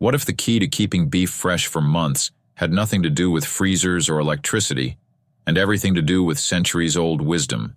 What if the key to keeping beef fresh for months had nothing to do with freezers or electricity, and everything to do with centuries-old wisdom?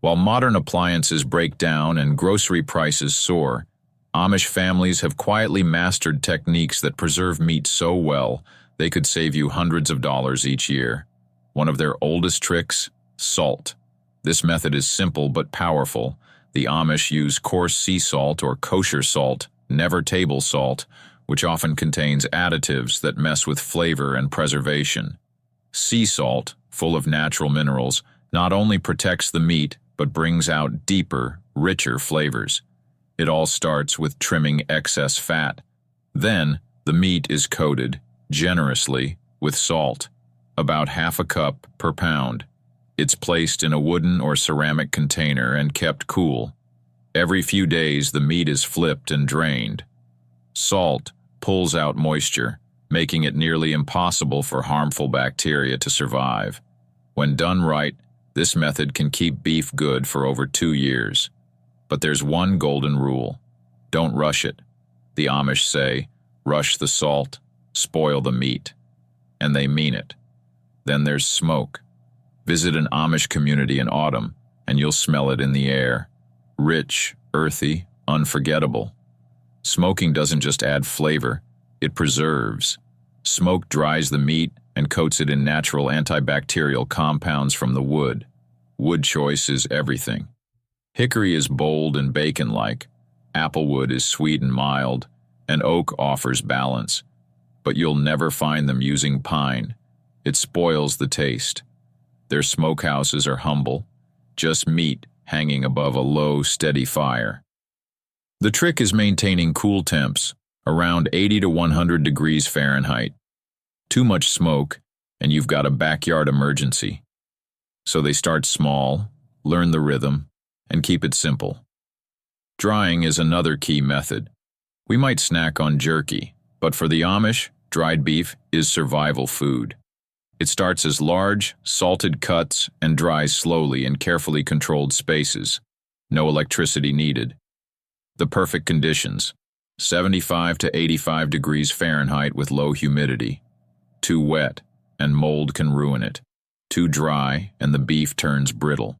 While modern appliances break down and grocery prices soar, Amish families have quietly mastered techniques that preserve meat so well they could save you hundreds of dollars each year. One of their oldest tricks: salt. This method is simple but powerful. The Amish use coarse sea salt or kosher salt, never table salt, which often contains additives that mess with flavor and preservation. Sea salt, full of natural minerals, not only protects the meat but brings out deeper, richer flavors. It all starts with trimming excess fat. Then, the meat is coated, generously, with salt, about half a cup per pound. It's placed in a wooden or ceramic container and kept cool. Every few days, the meat is flipped and drained. Salt pulls out moisture, making it nearly impossible for harmful bacteria to survive. When done right, this method can keep beef good for over 2 years. But there's one golden rule: don't rush it. The Amish say, rush the salt, spoil the meat. And they mean it. Then there's smoke. Visit an Amish community in autumn, and you'll smell it in the air. Rich, earthy, unforgettable. Smoking doesn't just add flavor, it preserves. Smoke dries the meat and coats it in natural antibacterial compounds from the wood. Wood choice is everything. Hickory is bold and bacon-like, applewood is sweet and mild, and oak offers balance. But you'll never find them using pine. It spoils the taste. Their smokehouses are humble, just meat hanging above a low, steady fire. The trick is maintaining cool temps, around 80 to 100 degrees Fahrenheit. Too much smoke, and you've got a backyard emergency. So they start small, learn the rhythm, and keep it simple. Drying is another key method. We might snack on jerky, but for the Amish, dried beef is survival food. It starts as large, salted cuts and dries slowly in carefully controlled spaces. No electricity needed. The perfect conditions: 75 to 85 degrees Fahrenheit with low humidity. Too wet, and mold can ruin it. Too dry, and the beef turns brittle.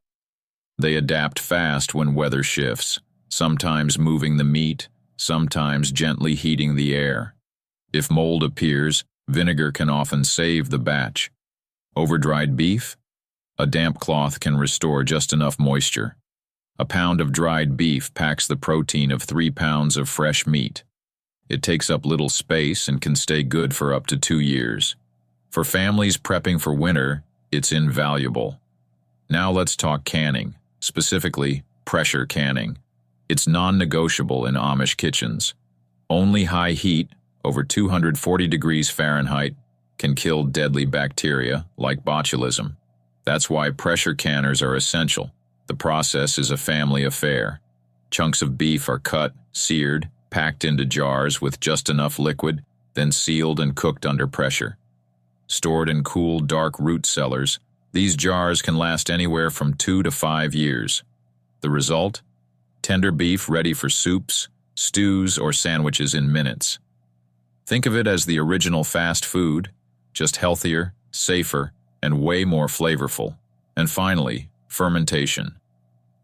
They adapt fast when weather shifts, sometimes moving the meat, sometimes gently heating the air. If mold appears, vinegar can often save the batch. Over-dried beef? A damp cloth can restore just enough moisture. A pound of dried beef packs the protein of 3 pounds of fresh meat. It takes up little space and can stay good for up to 2 years. For families prepping for winter, it's invaluable. Now let's talk canning, specifically pressure canning. It's non-negotiable in Amish kitchens. Only high heat, over 240 degrees Fahrenheit, can kill deadly bacteria like botulism. That's why pressure canners are essential. The process is a family affair. Chunks of beef are cut, seared, packed into jars with just enough liquid, then sealed and cooked under pressure. Stored in cool, dark root cellars, these jars can last anywhere from 2 to 5 years. The result? Tender beef ready for soups, stews, or sandwiches in minutes. Think of it as the original fast food, just healthier, safer, and way more flavorful. And finally, fermentation.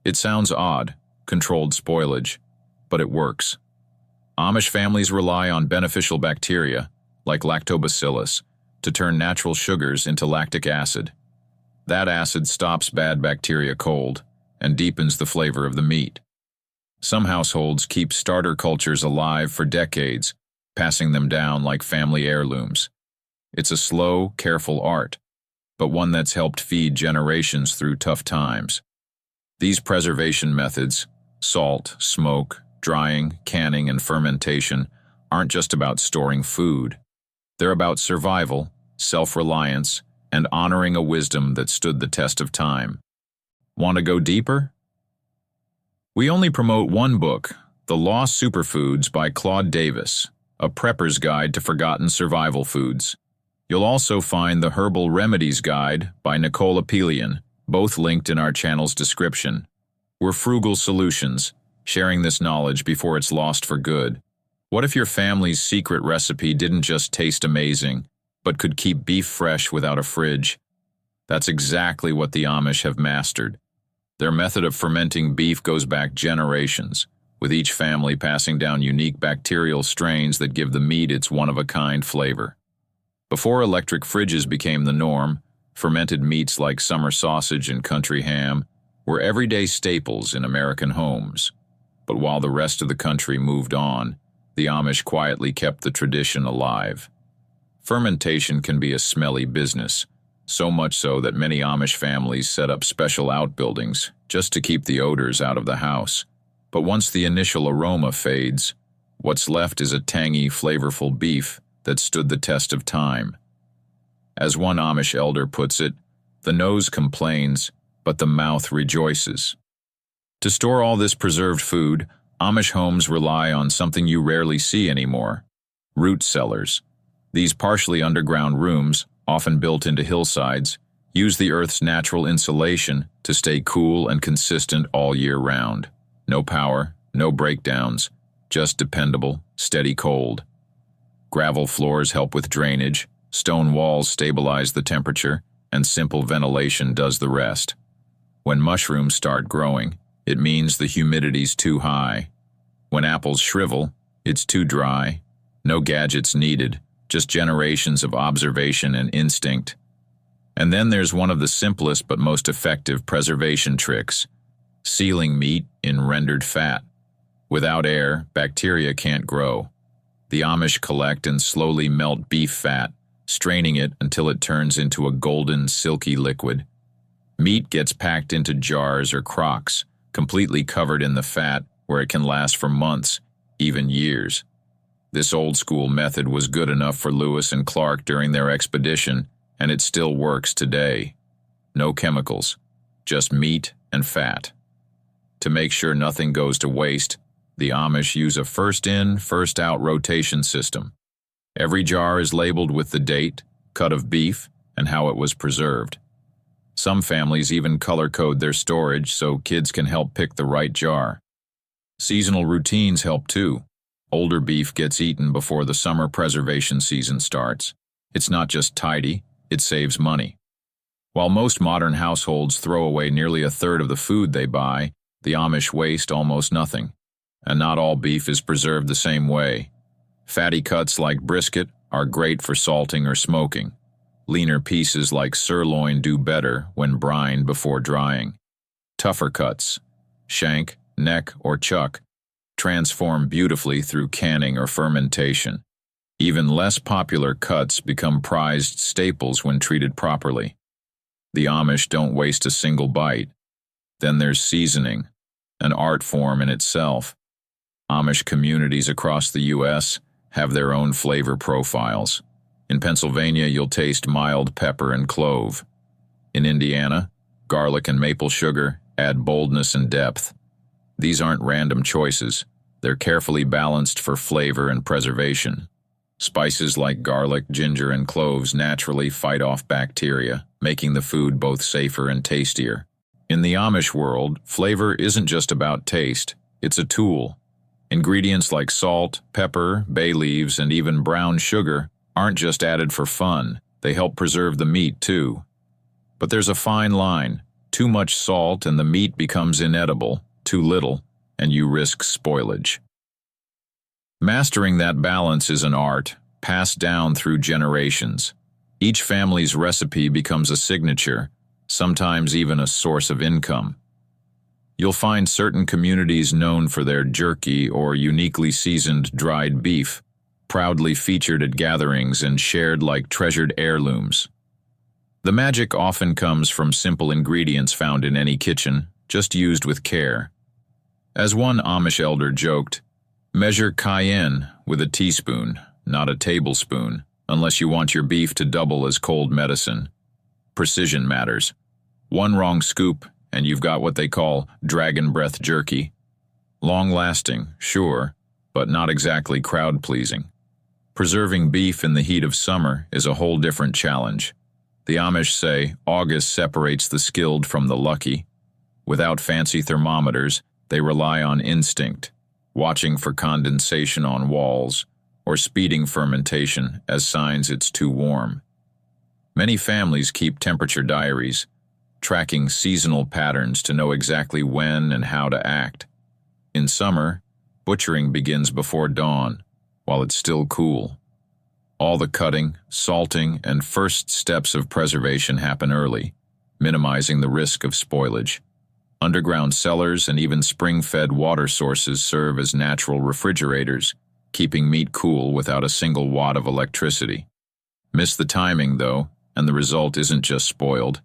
It sounds odd, controlled spoilage, but it works. Amish families rely on beneficial bacteria, like lactobacillus, to turn natural sugars into lactic acid. That acid stops bad bacteria cold and deepens the flavor of the meat. Some households keep starter cultures alive for decades, passing them down like family heirlooms. It's a slow, careful art, but one that's helped feed generations through tough times. These preservation methods, salt, smoke, drying, canning, and fermentation, aren't just about storing food. They're about survival, self-reliance, and honoring a wisdom that stood the test of time. Want to go deeper? We only promote one book, The Lost Superfoods by Claude Davis, a prepper's guide to forgotten survival foods. You'll also find the Herbal Remedies Guide by Nicole Apelian, both linked in our channel's description. We're frugal solutions, sharing this knowledge before it's lost for good. What if your family's secret recipe didn't just taste amazing, but could keep beef fresh without a fridge? That's exactly what the Amish have mastered. Their method of fermenting beef goes back generations, with each family passing down unique bacterial strains that give the meat its one-of-a-kind flavor. Before electric fridges became the norm, fermented meats like summer sausage and country ham were everyday staples in American homes. But while the rest of the country moved on, the Amish quietly kept the tradition alive. Fermentation can be a smelly business, so much so that many Amish families set up special outbuildings just to keep the odors out of the house. But once the initial aroma fades, what's left is a tangy, flavorful beef that stood the test of time. As one Amish elder puts it, the nose complains, but the mouth rejoices. To store all this preserved food, Amish homes rely on something you rarely see anymore: root cellars. These partially underground rooms, often built into hillsides, use the earth's natural insulation to stay cool and consistent all year round. No power, no breakdowns, just dependable, steady cold. Gravel floors help with drainage, stone walls stabilize the temperature, and simple ventilation does the rest. When mushrooms start growing, it means the humidity's too high. When apples shrivel, it's too dry. No gadgets needed, just generations of observation and instinct. And then there's one of the simplest but most effective preservation tricks: sealing meat in rendered fat. Without air, bacteria can't grow. The Amish collect and slowly melt beef fat, straining it until it turns into a golden, silky liquid. Meat gets packed into jars or crocks, completely covered in the fat, where it can last for months, even years. This old-school method was good enough for Lewis and Clark during their expedition, and it still works today. No chemicals, just meat and fat. To make sure nothing goes to waste, the Amish use a first-in, first-out rotation system. Every jar is labeled with the date, cut of beef, and how it was preserved. Some families even color-code their storage so kids can help pick the right jar. Seasonal routines help too. Older beef gets eaten before the summer preservation season starts. It's not just tidy, it saves money. While most modern households throw away nearly a third of the food they buy, the Amish waste almost nothing. And not all beef is preserved the same way. Fatty cuts like brisket are great for salting or smoking. Leaner pieces like sirloin do better when brined before drying. Tougher cuts, shank, neck, or chuck, transform beautifully through canning or fermentation. Even less popular cuts become prized staples when treated properly. The Amish don't waste a single bite. Then there's seasoning, an art form in itself. Amish communities across the U.S. have their own flavor profiles. In Pennsylvania, you'll taste mild pepper and clove. In Indiana, garlic and maple sugar add boldness and depth. These aren't random choices. They're carefully balanced for flavor and preservation. Spices like garlic, ginger, and cloves naturally fight off bacteria, making the food both safer and tastier. In the Amish world, flavor isn't just about taste, it's a tool. Ingredients like salt, pepper, bay leaves, and even brown sugar aren't just added for fun, they help preserve the meat too. But there's a fine line. Too much salt and the meat becomes inedible, too little, and you risk spoilage. Mastering that balance is an art, passed down through generations. Each family's recipe becomes a signature, sometimes even a source of income. You'll find certain communities known for their jerky or uniquely seasoned dried beef, proudly featured at gatherings and shared like treasured heirlooms. The magic often comes from simple ingredients found in any kitchen, just used with care. As one Amish elder joked, measure cayenne with a teaspoon, not a tablespoon, unless you want your beef to double as cold medicine. Precision matters. One wrong scoop, and you've got what they call dragon breath jerky. Long-lasting, sure, but not exactly crowd-pleasing. Preserving beef in the heat of summer is a whole different challenge. The Amish say August separates the skilled from the lucky. Without fancy thermometers, they rely on instinct. watching for condensation on walls, or speeding fermentation as signs it's too warm. Many families keep temperature diaries, tracking seasonal patterns to know exactly when and how to act. In summer, butchering begins before dawn, while it's still cool. All the cutting, salting, and first steps of preservation happen early, minimizing the risk of spoilage. Underground cellars and even spring-fed water sources serve as natural refrigerators, keeping meat cool without a single watt of electricity. Miss the timing, though, and the result isn't just spoiled.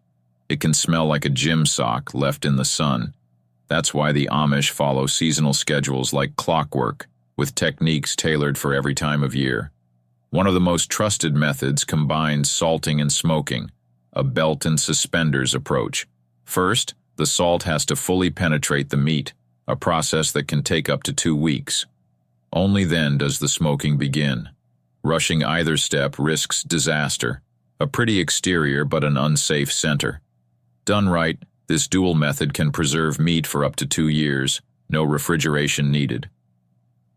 It can smell like a gym sock left in the sun. That's why the Amish follow seasonal schedules like clockwork, with techniques tailored for every time of year. One of the most trusted methods combines salting and smoking, a belt and suspenders approach. First, the salt has to fully penetrate the meat, a process that can take up to 2 weeks. Only then does the smoking begin. Rushing either step risks disaster, a pretty exterior but an unsafe center. Done right, this dual method can preserve meat for up to 2 years, no refrigeration needed.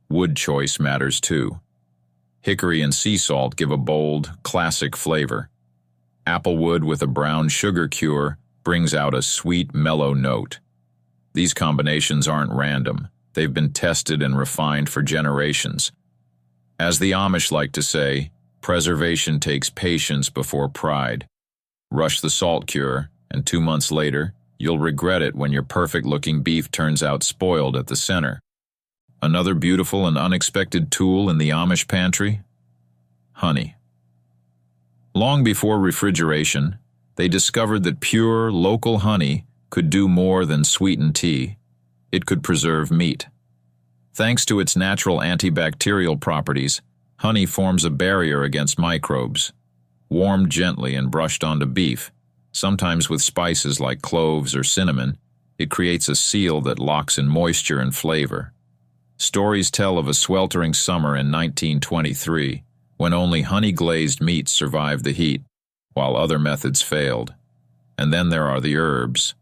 Wood choice matters too. Hickory and sea salt give a bold, classic flavor. Applewood with a brown sugar cure brings out a sweet, mellow note. These combinations aren't random. They've been tested and refined for generations. As the Amish like to say, preservation takes patience before pride. Rush the salt cure, and 2 months later, you'll regret it when your perfect-looking beef turns out spoiled at the center. Another beautiful and unexpected tool in the Amish pantry? Honey. Long before refrigeration, they discovered that pure, local honey could do more than sweeten tea. It could preserve meat. Thanks to its natural antibacterial properties, honey forms a barrier against microbes. Warmed gently and brushed onto beef, sometimes with spices like cloves or cinnamon, it creates a seal that locks in moisture and flavor. Stories tell of a sweltering summer in 1923, when only honey-glazed meats survived the heat, while other methods failed. And then there are the herbs,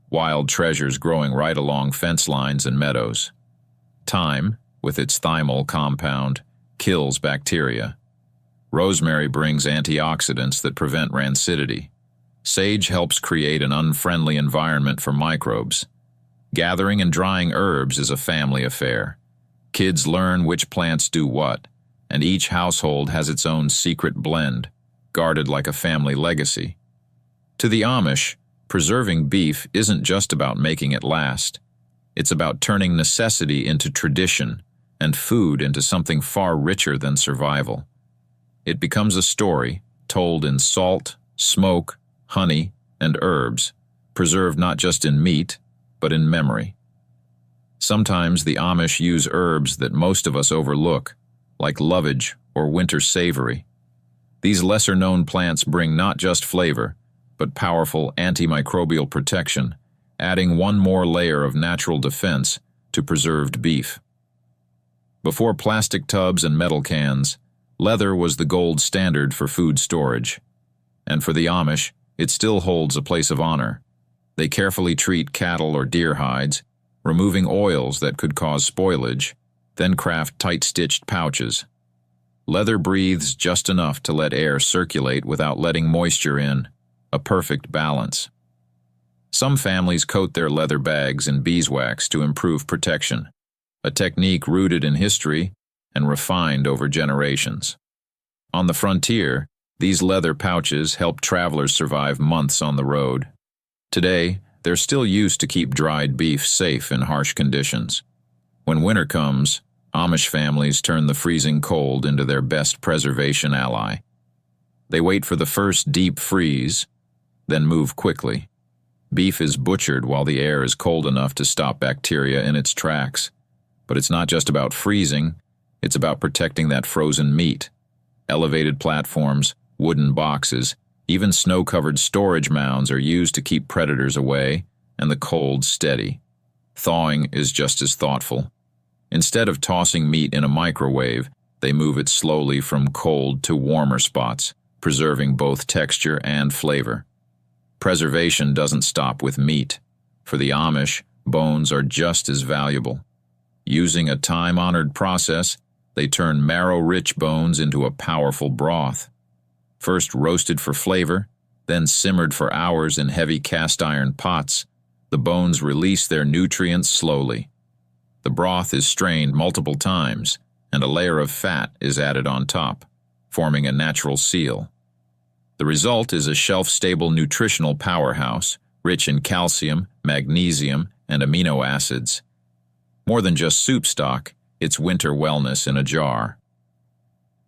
wild treasures growing right along fence lines and meadows. Thyme, with its thymol compound, kills bacteria. Rosemary brings antioxidants that prevent rancidity. Sage helps create an unfriendly environment for microbes. Gathering and drying herbs is a family affair. Kids learn which plants do what, and each household has its own secret blend, guarded like a family legacy. To the Amish, preserving beef isn't just about making it last. It's about turning necessity into tradition and food into something far richer than survival. It becomes a story told in salt, smoke, honey, and herbs, preserved not just in meat, but in memory. Sometimes the Amish use herbs that most of us overlook, like lovage or winter savory. These lesser-known plants bring not just flavor, but powerful antimicrobial protection, adding one more layer of natural defense to preserved beef. Before plastic tubs and metal cans, leather was the gold standard for food storage. And for the Amish, it still holds a place of honor. They carefully treat cattle or deer hides, removing oils that could cause spoilage, then craft tight-stitched pouches. Leather breathes just enough to let air circulate without letting moisture in, a perfect balance. Some families coat their leather bags in beeswax to improve protection, a technique rooted in history and refined over generations. On the frontier, these leather pouches help travelers survive months on the road. Today, they're still used to keep dried beef safe in harsh conditions. When winter comes, Amish families turn the freezing cold into their best preservation ally. They wait for the first deep freeze, then move quickly. Beef is butchered while the air is cold enough to stop bacteria in its tracks. But it's not just about freezing, it's about protecting that frozen meat. Elevated platforms, wooden boxes, even snow-covered storage mounds are used to keep predators away and the cold steady. Thawing is just as thoughtful. Instead of tossing meat in a microwave, they move it slowly from cold to warmer spots, preserving both texture and flavor. Preservation doesn't stop with meat. For the Amish, bones are just as valuable. Using a time-honored process, they turn marrow-rich bones into a powerful broth. First roasted for flavor, then simmered for hours in heavy cast-iron pots, the bones release their nutrients slowly. The broth is strained multiple times, and a layer of fat is added on top, forming a natural seal. The result is a shelf-stable nutritional powerhouse, rich in calcium, magnesium, and amino acids. More than just soup stock, it's winter wellness in a jar.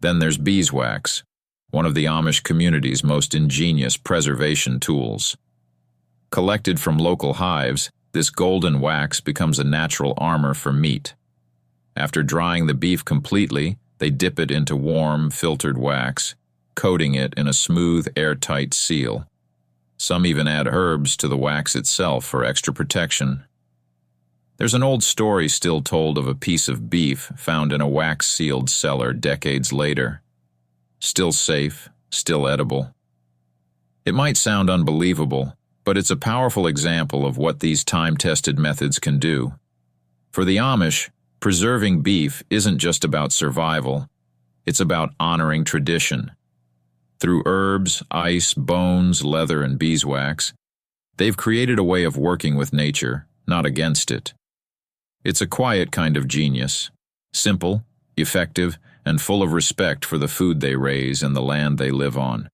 Then there's beeswax, one of the Amish community's most ingenious preservation tools. Collected from local hives, this golden wax becomes a natural armor for meat. After drying the beef completely, they dip it into warm, filtered wax, coating it in a smooth, airtight seal. Some even add herbs to the wax itself for extra protection. There's an old story still told of a piece of beef found in a wax-sealed cellar decades later. Still safe, still edible. It might sound unbelievable, but it's a powerful example of what these time-tested methods can do. For the Amish, preserving beef isn't just about survival, it's about honoring tradition. Through herbs, ice, bones, leather, and beeswax, they've created a way of working with nature, not against it. It's a quiet kind of genius, simple, effective, and full of respect for the food they raise and the land they live on.